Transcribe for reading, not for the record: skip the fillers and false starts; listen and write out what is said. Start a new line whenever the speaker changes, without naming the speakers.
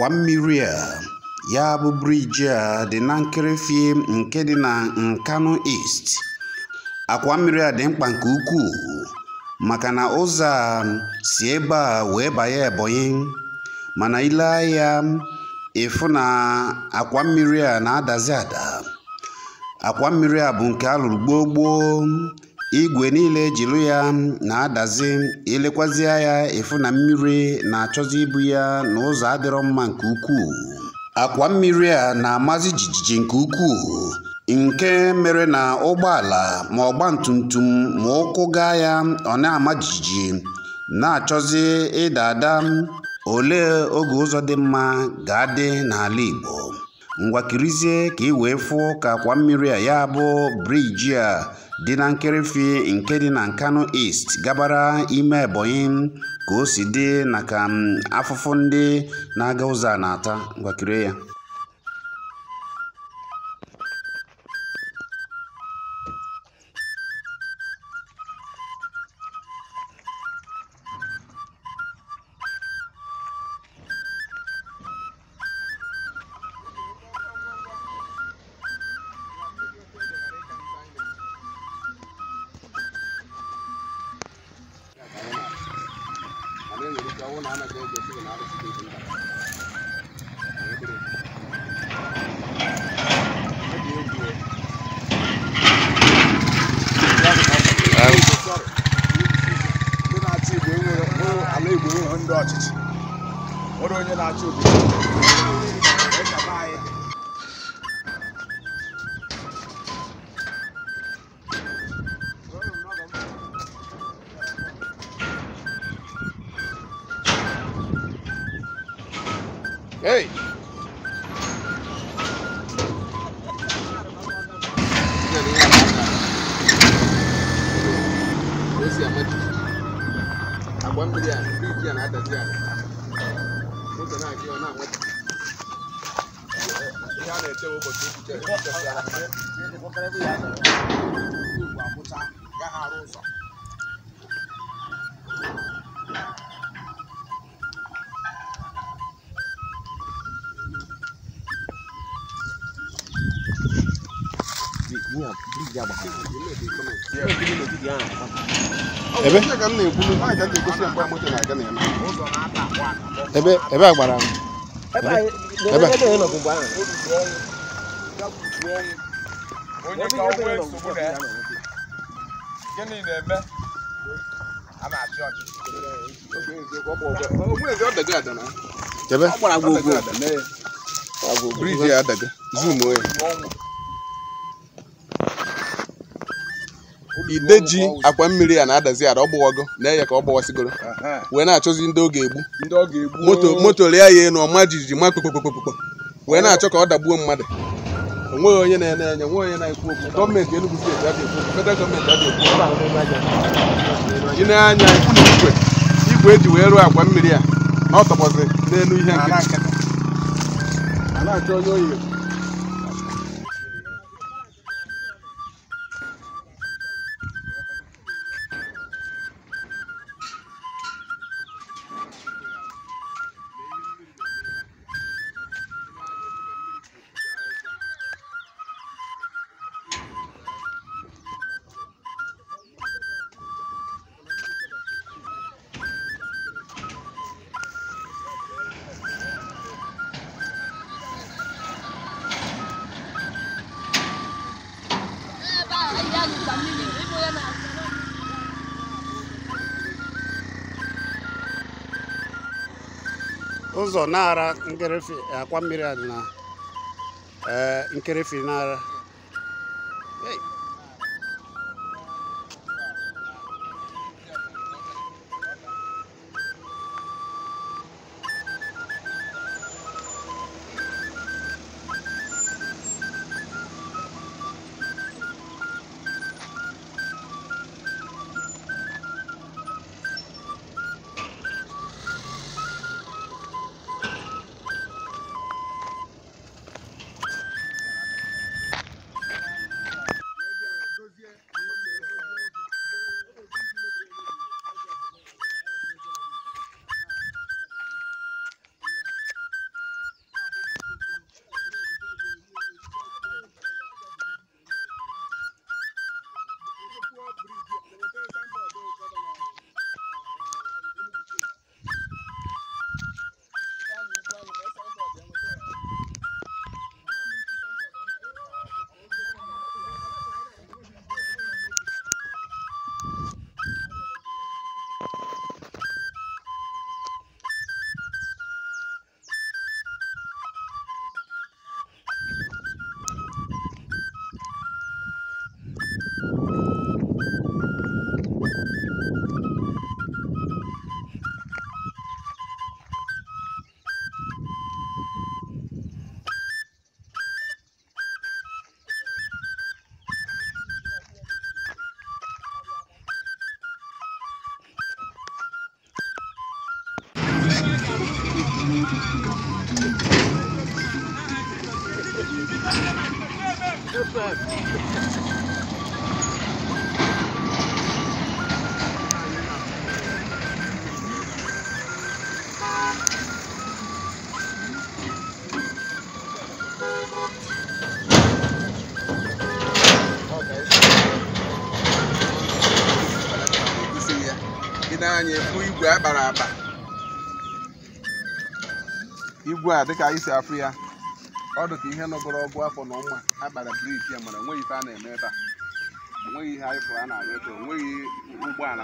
akwa mmiri a ya bụ briji a dị na nkerefi nke dị na Nkanu East. Akwa mmiri a dị mkpa nke ukwuu maka na ụzọ a si ebe a wee banye Ebonyi, mana ile ya efu na akwa mmiri a na-adazi ada. Akwa mmiri a bụ nke alụrụ gboo, igwe niile ejilụ ya na-adazi, ilekwazi ya efu na mmiri na-achọzi ibu ya n'ụzọ adịrọ mma nke ukwuu. Akwa mmiri a na-amazi jijiji nke ukwuu, nke mere na ụgbọala ma ọgbatumtum ma ụkwụ gaa ya ọ na-ama jijiji, na-achọzi ịda ada. Olee oge ụzọ dị mma ga-adị n'ala Igbo? Ngwakirizie ka ị wee fụ ka akwa mmiri a ya bụ briji a dị na nkerefi nke dị na Nkanu East gabara ime Ebonyi ka o si dị na ka afụfụ ndị na-aga ụzọ a na-ata. Ngwakiri ya.
Hey! Ebe agbara onye ka ọgwụ nsogbu na gịnị na-eme a na-achị ọchịchị briji adaga zoom oye ideji akwa mmiri a na-adazi ada ọgbọwago na-eye ka ọ gbawasigoro wee na-achọzi ndị ọ ga-egbu moto rie ya enu ọma jijiji ma kpokpokpokpokpo wee na-achọ ka ọ dagbuo mmadụ. Onweghị onye na-enye, nweghị onye na-ekwu okwu. Gọọmenti Enugu steeti adịghị ekwu okwu, federal gọọmenti adịghị ekwu okwu. Ị na-anya ikwu na igwe eji wee rụọ akwa mmiri a na ọ tọgbọzi n'elu ihe nkịtị a na-achọ onye oyi.
Ụzọ na-ara nkerefi akwa mmiri a dị na nkerefi na-ara.
Anyị efu igwe akpara akpa igwe a dịka anyị si afụ ya ọ dị ka ihe nọgoro ọgụ afọ na ụma akpara briji ya mana enweghị ife a na-eme ebe a enweghị ihe anyị pụrụ a na-arụ ebe enweghị ụgbọala